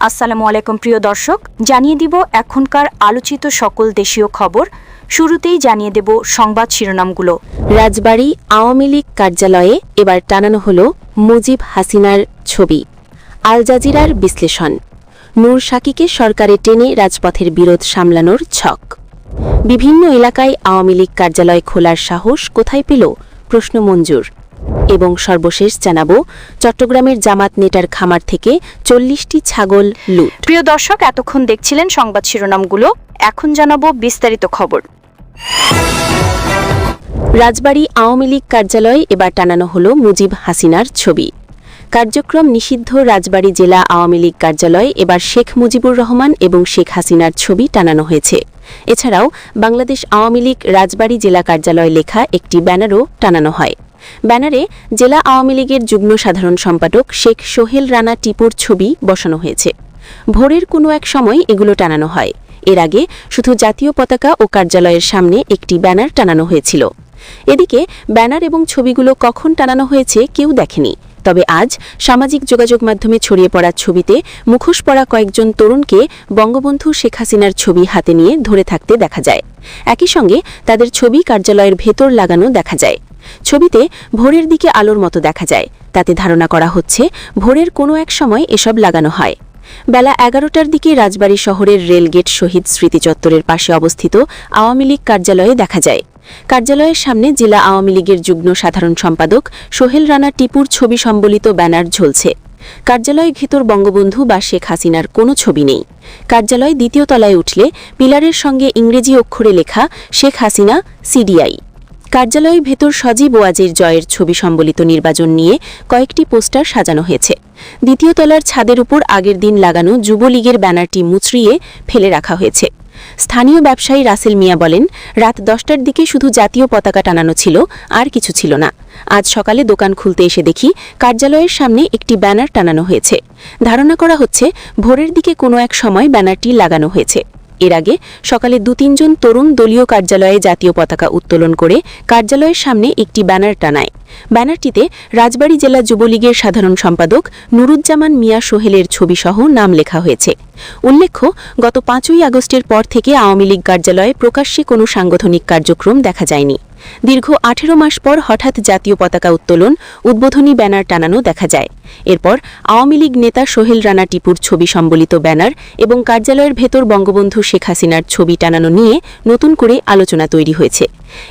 আসসালামু আলাইকুম প্রিয় দর্শক, জানিয়ে দিব এখনকার আলোচিত সকল দেশীয় খবর। শুরুতেই জানিয়ে দেব সংবাদ শিরোনামগুলো। রাজবাড়ী আওয়ামী লীগ কার্যালয়ে এবার টানানো হল মুজিব হাসিনার ছবি। আল জাজিরার বিশ্লেষণ। নূর সাকিকে সরকারে টেনে রাজপথের বিরোধ সামলানোর ছক। বিভিন্ন এলাকায় আওয়ামী লীগ কার্যালয় খোলার সাহস কোথায় পেল প্রশ্ন মঞ্জুর। এবং সর্বশেষ জানাবো চট্টগ্রামের জামাত নেটার খামার থেকে ৪০টি ছাগল লুট। প্রিয় দর্শক, এতক্ষণ দেখছিলেন সংবাদ শিরোনামগুলো, এখন জানাবো বিস্তারিত খবর। রাজবাড়ী আওয়ামী লীগ কার্যালয়ে এবার টানানো হল মুজিব হাসিনার ছবি। কার্যক্রম নিষিদ্ধ রাজবাড়ী জেলা আওয়ামী লীগ কার্যালয়ে এবার শেখ মুজিবুর রহমান এবং শেখ হাসিনার ছবি টানানো হয়েছে। এছাড়াও বাংলাদেশ আওয়ামী লীগ রাজবাড়ী জেলা কার্যালয় লেখা একটি ব্যানারও টানানো হয়। ব্যানারে জেলা আওয়ামী লীগের যুগ্ম সাধারণ সম্পাদক শেখ সোহেল রানা টিপুর ছবি বসানো হয়েছে। ভোরের কোনো এক সময় এগুলো টানানো হয়। এর আগে শুধু জাতীয় পতাকা ও কার্যালয়ের সামনে একটি ব্যানার টানানো হয়েছিল। এদিকে ব্যানার এবং ছবিগুলো কখন টানানো হয়েছে কেউ দেখেনি। তবে আজ সামাজিক যোগাযোগ মাধ্যমে ছড়িয়ে পড়া ছবিতে মুখোশ পরা কয়েকজন তরুণকে বঙ্গবন্ধু শেখ হাসিনার ছবি হাতে নিয়ে ধরে থাকতে দেখা যায়। একই সঙ্গে তাদের ছবি কার্যালয়ের ভেতর লাগানো দেখা যায়। ছবিতে ভোরের দিকে আলোর মতো দেখা যায়। তাতে ধারণা করা হচ্ছে ভোরের কোনো এক সময় এসব লাগানো হয়। বেলা ১১টার দিকে রাজবাড়ী শহরের রেলগেট শহীদ স্মৃতি চত্বরের পাশে অবস্থিত আওয়ামী লীগ কার্যালয়ে দেখা যায়। কার্যালয়ের সামনে জেলা আওয়ামী লীগের যুগ্ম সাধারণ সম্পাদক সোহেল রানা টিপুর ছবি সম্বলিত ব্যানার ঝুলছে। কার্যালয়ের ভেতর বঙ্গবন্ধু বা শেখ হাসিনার কোনো ছবি নেই। কার্যালয় দ্বিতীয় তলায় উঠলে পিলারের সঙ্গে ইংরেজি অক্ষরে লেখা শেখ হাসিনা সিডিআই। কার্যালয়ের ভেতর সজীব ওয়াজির জয়ের ছবি সম্বলিত নির্বাচন নিয়ে কয়েকটি পোস্টার সাজানো হয়েছে। দ্বিতীয় তলার ছাদের উপর আগের দিন লাগানো যুবলীগের ব্যানারটি মুচড়িয়ে ফেলে রাখা হয়েছে। স্থানীয় ব্যবসায়ী রাসেল মিয়া বলেন, রাত ১০টার দিকে শুধু জাতীয় পতাকা টানানো ছিল, আর কিছু ছিল না। আজ সকালে দোকান খুলতে এসে দেখি কার্যালয়ের সামনে একটি ব্যানার টানানো হয়েছে। ধারণা করা হচ্ছে ভোরের দিকে কোনো এক সময় ব্যানারটি লাগানো হয়েছে। এর আগে সকালে ২-৩ জন তরুণ দলীয় কার্যালয়ে জাতীয় পতাকা উত্তোলন করে কার্যালয়ের সামনে একটি ব্যানার টানায়। ব্যানারটিতে রাজবাড়ী জেলা যুবলীগের সাধারণ সম্পাদক নুরুজ্জামান মিয়া সোহেলের ছবিসহ নাম লেখা হয়েছে। উল্লেখ্য, গত ৫ই আগস্টের পর থেকে আওয়ামী লীগ কার্যালয়ে প্রকাশ্যে কোনো সাংগঠনিক কার্যক্রম দেখা যায়নি। দীর্ঘ ১৮ মাস পর হঠাৎ জাতীয় পতাকা উত্তোলন, উদ্বোধনী ব্যানার টানানো দেখা যায়। এরপর আওয়ামী লীগ নেতা সোহেল রানা টিপুর ছবি সম্বলিত ব্যানার এবং কার্যালয়ের ভেতর বঙ্গবন্ধু শেখ হাসিনার ছবি টানানো নিয়ে নতুন করে আলোচনা তৈরি হয়েছে।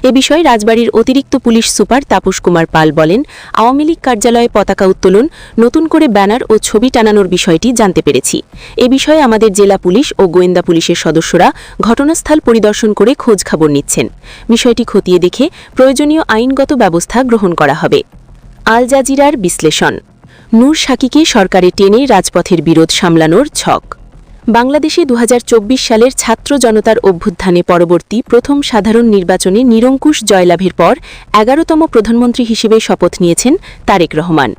এ বিষয়ে রাজবাড়ীর অতিরিক্ত পুলিশ সুপার তাপস কুমার পাল বলেন, আওয়ামী লীগ কার্যালয়ে পতাকা উত্তোলন, নতুন করে ব্যানার ও ছবি টানানোর বিষয়টি জানতে পেরেছি। এ বিষয়ে আমাদের জেলা পুলিশ ও গোয়েন্দা পুলিশের সদস্যরা ঘটনাস্থল পরিদর্শন করে খোঁজ খবর নিচ্ছেন। বিষয়টি খতিয়ে দেখে প্রয়োজনীয় আইনগত ব্যবস্থা গ্রহণ করা হবে। আল জাজিরার বিশ্লেষণ। নূর সাকিকে সরকারে টেনে রাজপথের বিরোধ সামলানোর ছক। বাংলাদেশে ২০২৪ সালের ছাত্র জনতার অভ্যুত্থানে পরবর্তী প্রথম সাধারণ নির্বাচনে নিরঙ্কুশ জয়লাভের পর ১১তম প্রধানমন্ত্রী হিসেবে শপথ নিয়েছেন তারেক রহমান।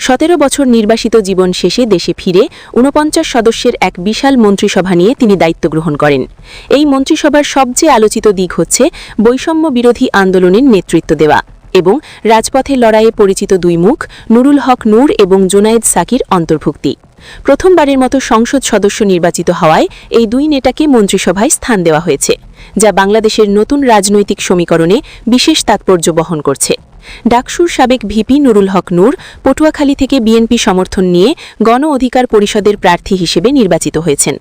১৭ বছর নির্বাসিত জীবন শেষে দেশে ফিরে ৪৯ সদস্যের এক বিশাল মন্ত্রিসভা নিয়ে তিনি দায়িত্ব গ্রহণ করেন। এই মন্ত্রিসভার সবচেয়ে আলোচিত দিক হচ্ছে বৈষম্য বিরোধী আন্দোলনের নেতৃত্ব দেওয়া এবং রাজপথে লড়াইয়ে পরিচিত দুই মুখ নুরুল হক নূর এবং জুনায়েদ সাকির অন্তর্ভুক্তি। প্রথমবারের মতো সংসদ সদস্য নির্বাচিত হওয়ায় এই দুই নেতাকে মন্ত্রিসভায় স্থান দেওয়া হয়েছে, যা বাংলাদেশের নতুন রাজনৈতিক সমীকরণে বিশেষ তাৎপর্য বহন করছে। ডাকসুর সাবেক ভিপি নুরুল হক নূর পটুয়াখালী থেকে বিএনপি সমর্থন নিয়ে গণ অধিকার পরিষদের প্রার্থী হিসেবে নির্বাচিত হয়েছেন।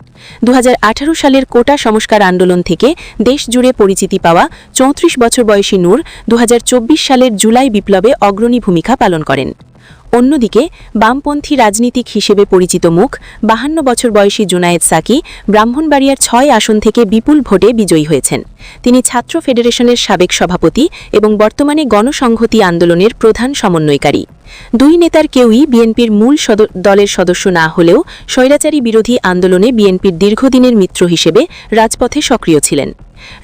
২০১৮ সালের কোটা সংস্কার আন্দোলন থেকে দেশ জুড়ে পরিচিতি পাওয়া ৩৪ বছর বয়সী নূর ২০২৪ সালের জুলাই বিপ্লবে অগ্রণী ভূমিকা পালন করেন। অন্যদিকে বামপন্থী রাজনীতিক হিসেবে পরিচিত মুখ ৫২ বছর বয়সী জুনায়েদ সাকি ব্রাহ্মণবাড়িয়ার ৬ আসন থেকে বিপুল ভোটে বিজয়ী হয়েছেন। তিনি ছাত্র ফেডারেশনের সাবেক সভাপতি এবং বর্তমানে গণসংহতি আন্দোলনের প্রধান সমন্বয়কারী। দুই নেতার কেউই বিএনপির মূল দলের সদস্য না হলেও স্বৈরাচারী বিরোধী আন্দোলনে বিএনপির দীর্ঘদিনের মিত্র হিসেবে রাজপথে সক্রিয় ছিলেন।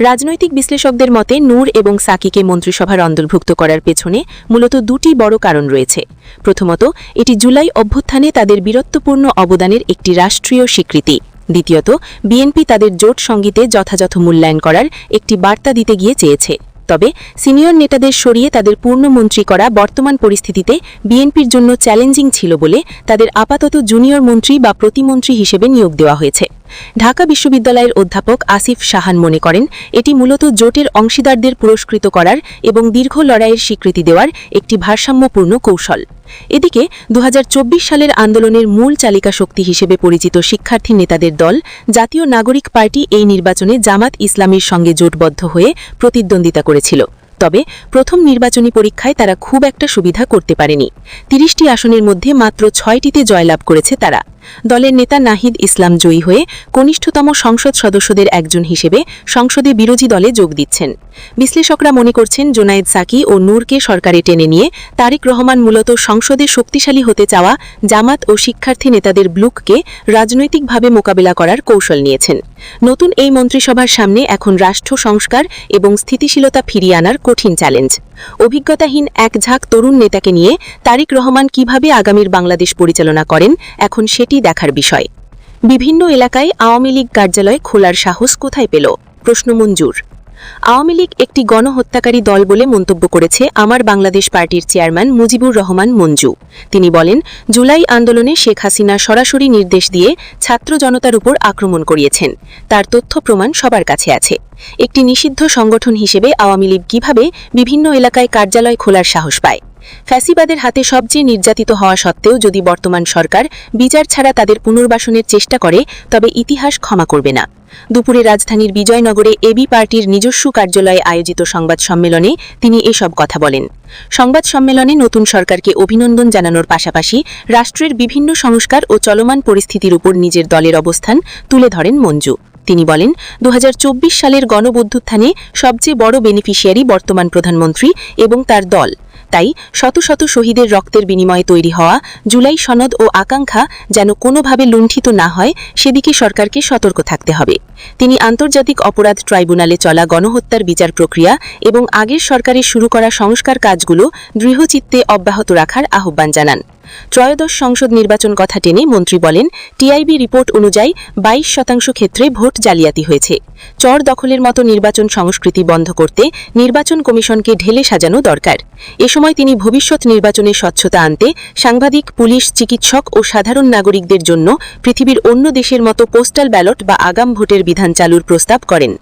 রাজনৈতিক বিশ্লেষকদের মতে নূর এবং সাকিকে মন্ত্রিসভার অন্তর্ভুক্ত করার পেছনে মূলত দুটি বড় কারণ রয়েছে। প্রথমত, এটি জুলাই অভ্যুত্থানে তাদের বীরত্বপূর্ণ অবদানের একটি রাষ্ট্রীয় স্বীকৃতি। দ্বিতীয়ত, বিএনপি তাদের জোট সঙ্গীতে যথাযথ মূল্যায়ন করার একটি বার্তা দিতে গিয়ে চেয়েছে। তবে সিনিয়র নেতাদের সরিয়ে তাদের পূর্ণমন্ত্রী করা বর্তমান পরিস্থিতিতে বিএনপির জন্য চ্যালেঞ্জিং ছিল বলে তাদের আপাতত জুনিয়র মন্ত্রী বা প্রতিমন্ত্রী হিসেবে নিয়োগ দেওয়া হয়েছে। ঢাকা বিশ্ববিদ্যালয়ের অধ্যাপক আসিফ সাহান মনে করেন, এটি মূলত জোটের অংশীদারদের পুরস্কৃত করার এবং দীর্ঘ লড়াইয়ের স্বীকৃতি দেওয়ার একটি ভারসাম্যপূর্ণ কৌশল। এদিকে ২০২৪ সালের আন্দোলনের মূল চালিকা শক্তি হিসেবে পরিচিত শিক্ষার্থী নেতাদের দল জাতীয় নাগরিক পার্টি এই নির্বাচনে জামাত ইসলামীর সঙ্গে জোটবদ্ধ হয়ে প্রতিদ্বন্দ্বিতা করেছিল। তবে প্রথম নির্বাচনী পরীক্ষায় তারা খুব একটা সুবিধা করতে পারেনি। ৩০টি আসনের মধ্যে মাত্র ৬টিতে জয়লাভ করেছে তারা। দলের নেতা নাহিদ ইসলাম জয়ী হয়ে কনিষ্ঠতম সংসদ সদস্যদের একজন হিসেবে সংসদে বিরোধী দলে যোগ দিচ্ছেন। বিশ্লেষকরা মনে করছেন, জোনায়েদ সাকি ও নূরকে সরকারে টেনে নিয়ে তারেক রহমান মূলত সংসদে শক্তিশালী হতে চাওয়া জামাত ও শিক্ষার্থী নেতাদের ব্লুককে রাজনৈতিকভাবে মোকাবেলা করার কৌশল নিয়েছেন। নতুন এই মন্ত্রিসভার সামনে এখন রাষ্ট্র সংস্কার এবং স্থিতিশীলতা ফিরিয়ে আনার কঠিন চ্যালেঞ্জ। অভিজ্ঞতাহীন এক ঝাঁক তরুণ নেতাকে নিয়ে তারেক রহমান কিভাবে আগামীর বাংলাদেশ পরিচালনা করেন, এখন সেটি দেখার বিষয়। বিভিন্ন এলাকায় আওয়ামী লীগ কার্যালয় খোলার সাহস কোথায় পেল? প্রশ্ন মঞ্জুর। আওয়ামী লীগ একটি গণহত্যাকারী দল বলে মন্তব্য করেছে আমার বাংলাদেশ পার্টির চেয়ারম্যান মুজিবুর রহমান মঞ্জু। তিনি বলেন, জুলাই আন্দোলনে শেখ হাসিনা সরাসরি নির্দেশ দিয়ে ছাত্র জনতার উপর আক্রমণ করিয়েছেন। তার তথ্য প্রমাণ সবার কাছে আছে। একটি নিষিদ্ধ সংগঠন হিসেবে আওয়ামী লীগ কিভাবে বিভিন্ন এলাকায় কার্যালয় খোলার সাহস পায়? ফ্যাসিবাদের হাতে সবচেয়ে নির্যাতিত হওয়া সত্ত্বেও যদি বর্তমান সরকার বিচার ছাড়া তাদের পুনর্বাসনের চেষ্টা করে, তবে ইতিহাস ক্ষমা করবে না। দুপুরে রাজধানীর বিজয়নগরে এবি পার্টির নিজস্ব কার্যালয়ে আয়োজিত সংবাদ সম্মেলনে তিনি এসব কথা বলেন। সংবাদ সম্মেলনে নতুন সরকারকে অভিনন্দন জানানোর পাশাপাশি রাষ্ট্রের বিভিন্ন সংস্কার ও চলমান পরিস্থিতির উপর নিজের দলের অবস্থান তুলে ধরেন মঞ্জু। তিনি বলেন, ২০২৪ সালের গণঅভ্যুত্থানে সবচেয়ে বড় বেনিফিশিয়ারি বর্তমান প্রধানমন্ত্রী এবং তার দল। তাই শত শত শহীদের রক্তের বিনিময়ে তৈরি হওয়া জুলাই সনদ ও আকাঙ্ক্ষা যেন কোনোভাবে লুণ্ঠিত না হয়, সেদিকে সরকারকে সতর্ক থাকতে হবে। তিনি আন্তর্জাতিক অপরাধ ট্রাইব্যুনালে চলা গণহত্যার বিচার প্রক্রিয়া এবং আগের সরকারের শুরু করা সংস্কার কাজগুলো দৃঢ়চিত্তে অব্যাহত রাখার আহ্বান জানান। ত্রয়োদশ সংসদ নির্বাচন কথা টেনে মন্ত্রী বলেন, টিআইবি রিপোর্ট অনুযায়ী ২২% ক্ষেত্রে ভোট জালিয়াতি হয়েছে। চর দখলের মতো নির্বাচন সংস্কৃতি বন্ধ করতে নির্বাচন কমিশনকে ঢেলে সাজানো দরকার। এ সময় তিনি ভবিষ্যৎ নির্বাচনে স্বচ্ছতা আনতে সাংবাদিক, পুলিশ, চিকিৎসক ও সাধারণ নাগরিকদের জন্য পৃথিবীর অন্য দেশের মতো পোস্টাল ব্যালট বা আগাম ভোটের বিধান চালুর প্রস্তাব করেন।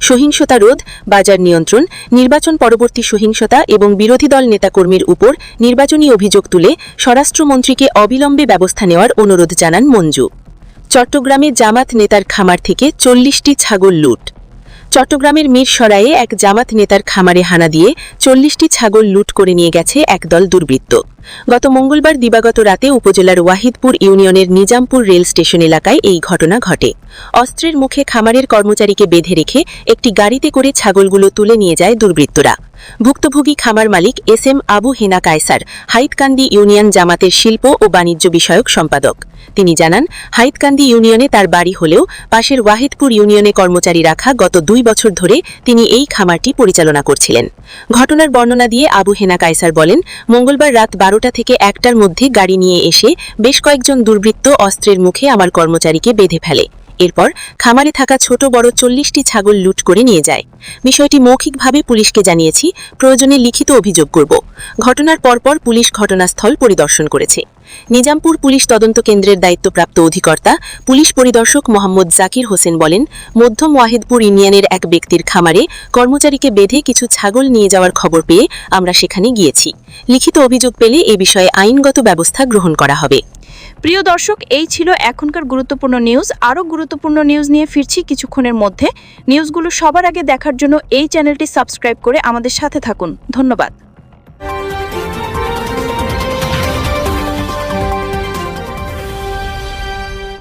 সহিংসতা রোধ, বাজার নিয়ন্ত্রণ, নির্বাচন পরবর্তী সহিংসতা এবং বিরোধী দল নেতাকর্মীর উপর নির্বাচনী অভিযোগ তুলে স্বরাষ্ট্রমন্ত্রীকে অবিলম্বে ব্যবস্থা নেওয়ার অনুরোধ জানান মঞ্জু। চট্টগ্রামে জামাত নেতার খামার থেকে 40টি ছাগল লুট। চট্টগ্রামের মিরসরাইয়ে এক জামাত নেতার খামারে হানা দিয়ে 40টি ছাগল লুট করে নিয়ে গেছে একদল দুর্বৃত্ত। গত মঙ্গলবার দিবাগত রাতে উপজেলার ওয়াহিদপুর ইউনিয়নের নিজামপুর রেল স্টেশন এলাকায় এই ঘটনা ঘটে। অস্ত্রের মুখে খামারের কর্মচারীকে বেঁধে রেখে একটি গাড়িতে করে ছাগলগুলো তুলে নিয়ে যায় দুর্বৃত্তরা। ভুক্তভোগী খামার মালিক এস.এম. আবু হেনা কায়সার হাইতকান্দি ইউনিয়ন জামাতের শিল্প ও বাণিজ্য বিষয়ক সম্পাদক। তিনি জানান, হাইতকান্দি ইউনিয়নে তার বাড়ি হলেও পাশের ওয়াহিদপুর ইউনিয়নে কর্মচারী রাখা গত 2 বছর ধরে তিনি এই খামারটি পরিচালনা করছিলেন। ঘটনার বর্ণনা দিয়ে আবু হেনা কায়সার বলেন, মঙ্গলবার রাত 12টা থেকে 1টার মধ্যে গাড়ি নিয়ে এসে বেশ কয়েকজন দুর্বৃত্ত অস্ত্রের মুখে আমার কর্মচারীকে বেঁধে ফেলে। এরপর খামারে থাকা ছোট বড় 40টি ছাগল লুট করে নিয়ে যায়। বিষয়টি মৌখিকভাবে পুলিশকে জানিয়েছি, প্রয়োজনে লিখিত অভিযোগ করব। ঘটনার পরপর পুলিশ ঘটনাস্থল পরিদর্শন করেছে। নিজামপুর পুলিশ তদন্ত কেন্দ্রের দায়িত্বপ্রাপ্ত অধিকর্তা পুলিশ পরিদর্শক মোহাম্মদ জাকির হোসেন বলেন, মধ্যম ওয়াহিদপুর ইউনিয়নের এক ব্যক্তির খামারে কর্মচারীকে বেঁধে কিছু ছাগল নিয়ে যাওয়ার খবর পেয়ে আমরা সেখানে গিয়েছি। লিখিত অভিযোগ পেলে এ বিষয়ে আইনগত ব্যবস্থা গ্রহণ করা হবে। প্রিয় দর্শক, এই ছিল এখনকার গুরুত্বপূর্ণ নিউজ। আরও গুরুত্বপূর্ণ নিউজ নিয়ে ফিরছি কিছুক্ষণের মধ্যে। নিউজগুলো সবার আগে দেখার জন্য এই চ্যানেলটি সাবস্ক্রাইব করে আমাদের সাথে থাকুন। ধন্যবাদ।